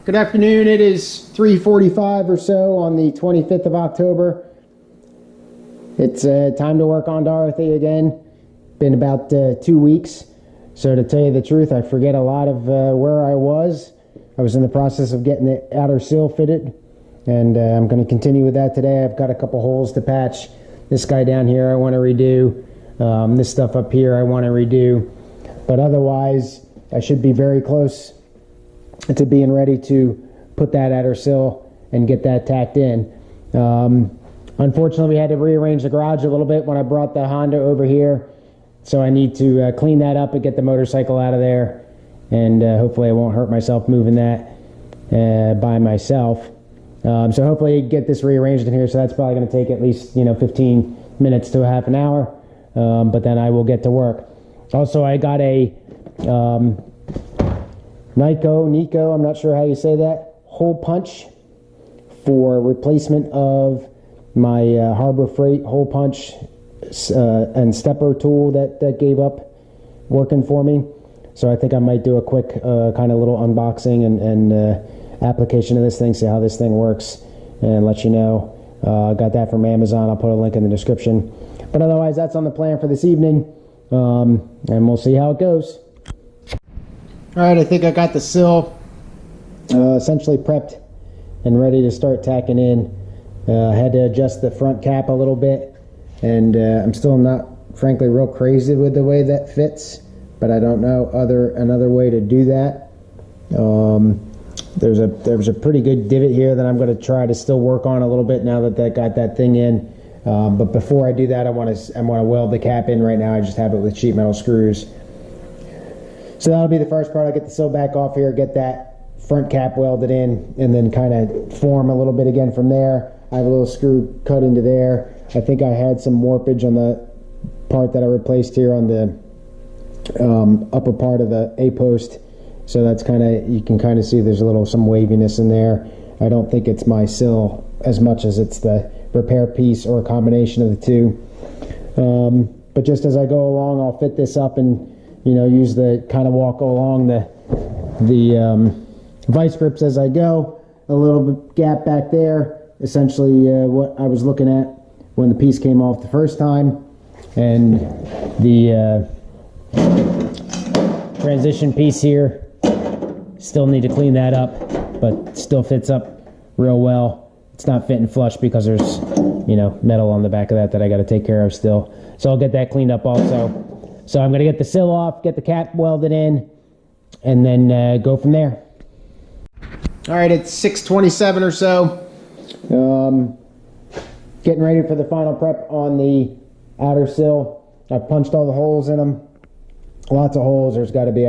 Good afternoon. It is 3:45 or so on the 25th of October. It's time to work on Dorothy again. Been about 2 weeks. So to tell you the truth, I forget a lot of where I was. I was in the process of getting the outer sill fitted, and I'm going to continue with that today. I've got a couple holes to patch. This guy down here I want to redo. This stuff up here I want to redo. But otherwise, I should be very close to being ready to put that outer sill and get that tacked in. Unfortunately, we had to rearrange the garage a little bit when I brought the Honda over here, so I need to clean that up and get the motorcycle out of there, and hopefully I won't hurt myself moving that by myself. So hopefully get this rearranged in here, so that's probably going to take at least 15 minutes to a half an hour, but then I will get to work. Also, I got a Neiko, I'm not sure how you say that, hole punch for replacement of my Harbor Freight hole punch and stepper tool that gave up working for me. So I think I might do a quick kind of little unboxing and application of this thing, see how this thing works, and let you know. I got that from Amazon. I'll put a link in the description. But otherwise, that's on the plan for this evening, and we'll see how it goes. All right, I think I got the sill essentially prepped and ready to start tacking in. I had to adjust the front cap a little bit, and I'm still not, frankly, real crazy with the way that fits, but I don't know another way to do that. There's a pretty good divot here that I'm going to try to still work on a little bit now that got that thing in. But before I do that, I want to weld the cap in. Right now I just have it with sheet metal screws. So that'll be the first part. I'll get the sill back off here, get that front cap welded in, and then kind of form a little bit again from there. I have a little screw cut into there. I think I had some warpage on the part that I replaced here on the upper part of the A-post. So that's you can kind of see there's some waviness in there. I don't think it's my sill as much as it's the repair piece or a combination of the two. But just as I go along, I'll fit this up and use the kind of walk along the vice grips as I go. A little bit gap back there, essentially what I was looking at when the piece came off the first time, and the transition piece here, still need to clean that up, but still fits up real well. It's not fitting flush because there's metal on the back of that I got to take care of still, so I'll get that cleaned up also. So I'm going to get the sill off, get the cap welded in, and then go from there. All right, it's 6:27 or so. Getting ready for the final prep on the outer sill. I've punched all the holes in them. Lots of holes. There's got to be,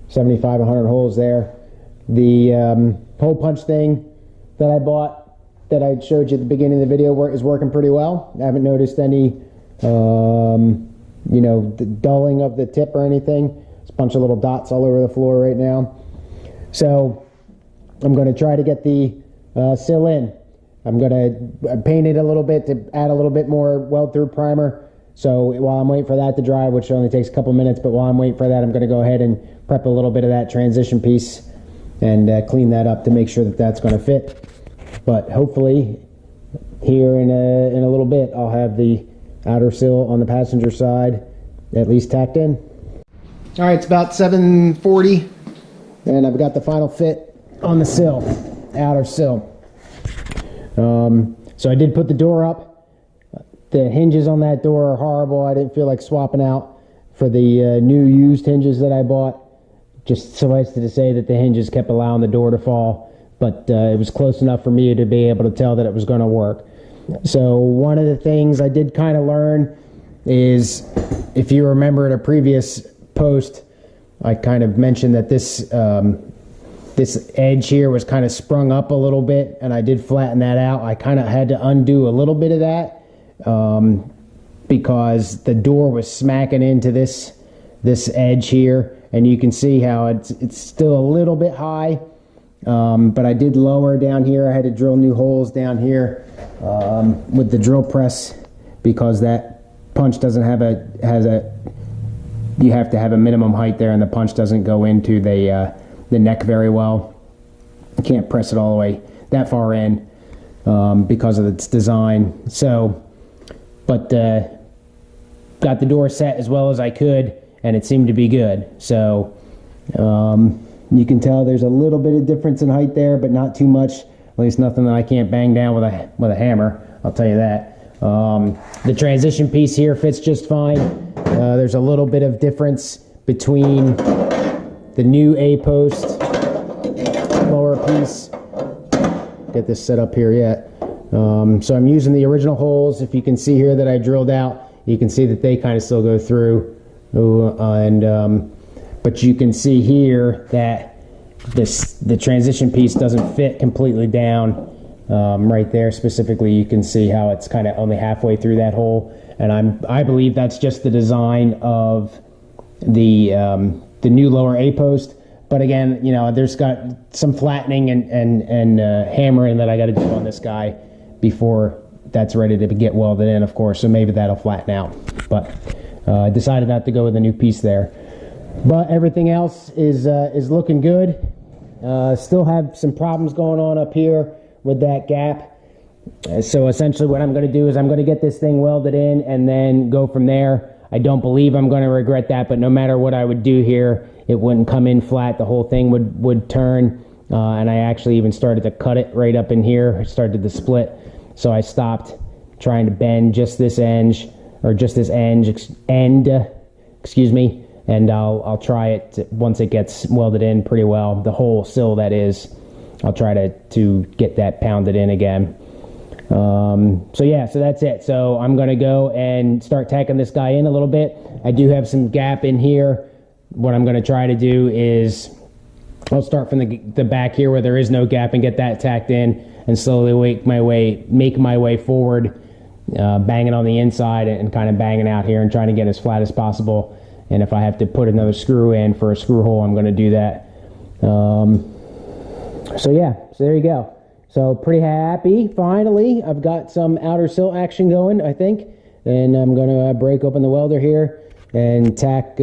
75, 100 holes there. The hole punch thing that I bought, that I showed you at the beginning of the video, is working pretty well. I haven't noticed any the dulling of the tip or anything. There's a bunch of little dots all over the floor right now. So I'm going to try to get the sill in. I'm going to paint it a little bit to add a little bit more weld-through primer. So while I'm waiting for that to dry, which only takes a couple minutes, but while I'm waiting for that, I'm going to go ahead and prep a little bit of that transition piece and clean that up to make sure that that's going to fit. But hopefully here in a little bit, I'll have the outer sill on the passenger side at least tacked in. All right, it's about 7:40, and I've got the final fit on the sill, outer sill. So I did put the door up. The hinges on that door are horrible. I didn't feel like swapping out for the new used hinges that I bought. Just suffice it to say that the hinges kept allowing the door to fall, but it was close enough for me to be able to tell that it was going to work. So one of the things I did kind of learn is, if you remember in a previous post, I kind of mentioned that this edge here was kind of sprung up a little bit, and I did flatten that out. I kind of had to undo a little bit of that because the door was smacking into this edge here, and you can see how it's still a little bit high, but I did lower down here. I had to drill new holes down here with the drill press, because that punch doesn't have you have to have a minimum height there, and the punch doesn't go into the neck very well. I can't press it all the way that far in because of its design. So, but got the door set as well as I could, and it seemed to be good. So you can tell there's a little bit of difference in height there, but not too much. At least nothing that I can't bang down with a hammer, I'll tell you that. The transition piece here fits just fine. There's a little bit of difference between the new A-post lower piece. Get this set up here yet. So I'm using the original holes. If you can see here that I drilled out, you can see that they kind of still go through. But you can see here that the transition piece doesn't fit completely down. Right there specifically, you can see how it's kind of only halfway through that hole, and I believe that's just the design of the new lower A post. But again, you know, there's got some flattening and hammering that I got to do on this guy before that's ready to get welded in, of course. So maybe that'll flatten out. But I decided not to go with a new piece there. But everything else is looking good. Still have some problems going on up here with that gap. So essentially what I'm going to do is I'm going to get this thing welded in and then go from there. I don't believe I'm going to regret that, but no matter what I would do here, it wouldn't come in flat. The whole thing would turn, and I actually even started to cut it right up in here. I started to split, so I stopped trying to bend just this end, excuse me, and I'll try it once it gets welded in pretty well. The whole sill, that is. I'll try to get that pounded in again. So yeah, so that's it. So I'm going to go and start tacking this guy in a little bit. I do have some gap in here. What I'm going to try to do is I'll start from the back here where there is no gap and get that tacked in, and slowly make my way forward, banging on the inside and kind of banging out here and trying to get as flat as possible. And if I have to put another screw in for a screw hole, I'm going to do that. So yeah, so there you go. So pretty happy, finally. I've got some outer sill action going, I think. And I'm going to break open the welder here and tack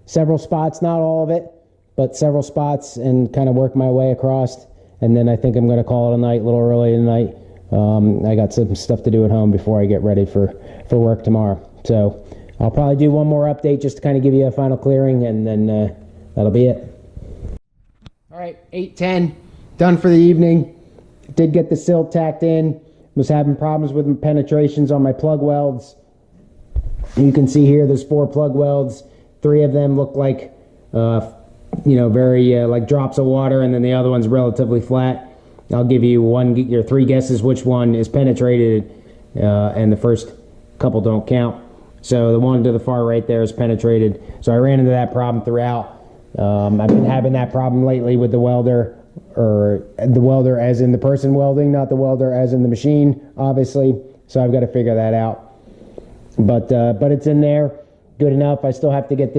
several spots, not all of it, but several spots, and kind of work my way across. And then I think I'm going to call it a night, a little early tonight. I got some stuff to do at home before I get ready for work tomorrow. So I'll probably do one more update just to kind of give you a final clearing, and then that'll be it. All right, 8:10, done for the evening. Did get the sill tacked in. Was having problems with penetrations on my plug welds. You can see here there's 4 plug welds. 3 of them look like, very like drops of water, and then the other one's relatively flat. I'll give you your 3 guesses which one is penetrated, and the first couple don't count. So the one to the far right there is penetrated. So I ran into that problem throughout. I've been having that problem lately with the welder, or the welder as in the person welding, not the welder as in the machine, obviously. So I've got to figure that out. But it's in there, good enough. I still have to get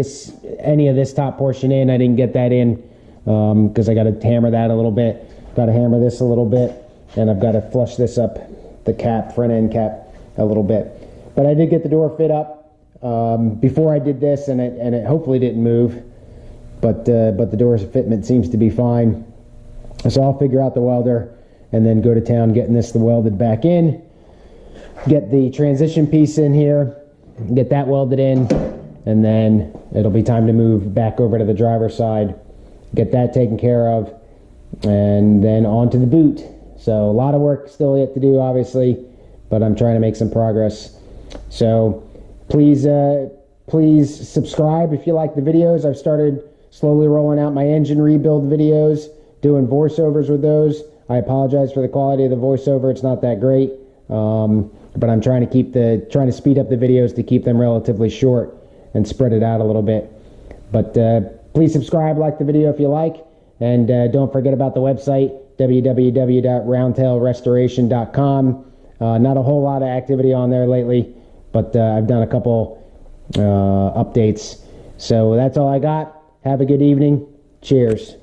any of this top portion in. I didn't get that in because I got to hammer that a little bit. Got to hammer this a little bit, and I've got to flush this up, the cap, front end cap, a little bit. But I did get the door fit up before I did this, and it hopefully didn't move. But the door's fitment seems to be fine. So I'll figure out the welder and then go to town getting this welded back in. Get the transition piece in here, get that welded in, and then it'll be time to move back over to the driver's side, get that taken care of, and then on to the boot. So a lot of work still yet to do, obviously, but I'm trying to make some progress. So please subscribe if you like the videos. I've started slowly rolling out my engine rebuild videos, doing voiceovers with those. I apologize for the quality of the voiceover. It's not that great, but I'm trying to speed up the videos to keep them relatively short and spread it out a little bit. But please subscribe, like the video if you like, and don't forget about the website, www.roundtailrestoration.com. Not a whole lot of activity on there lately, but I've done a couple updates. So that's all I got. Have a good evening. Cheers.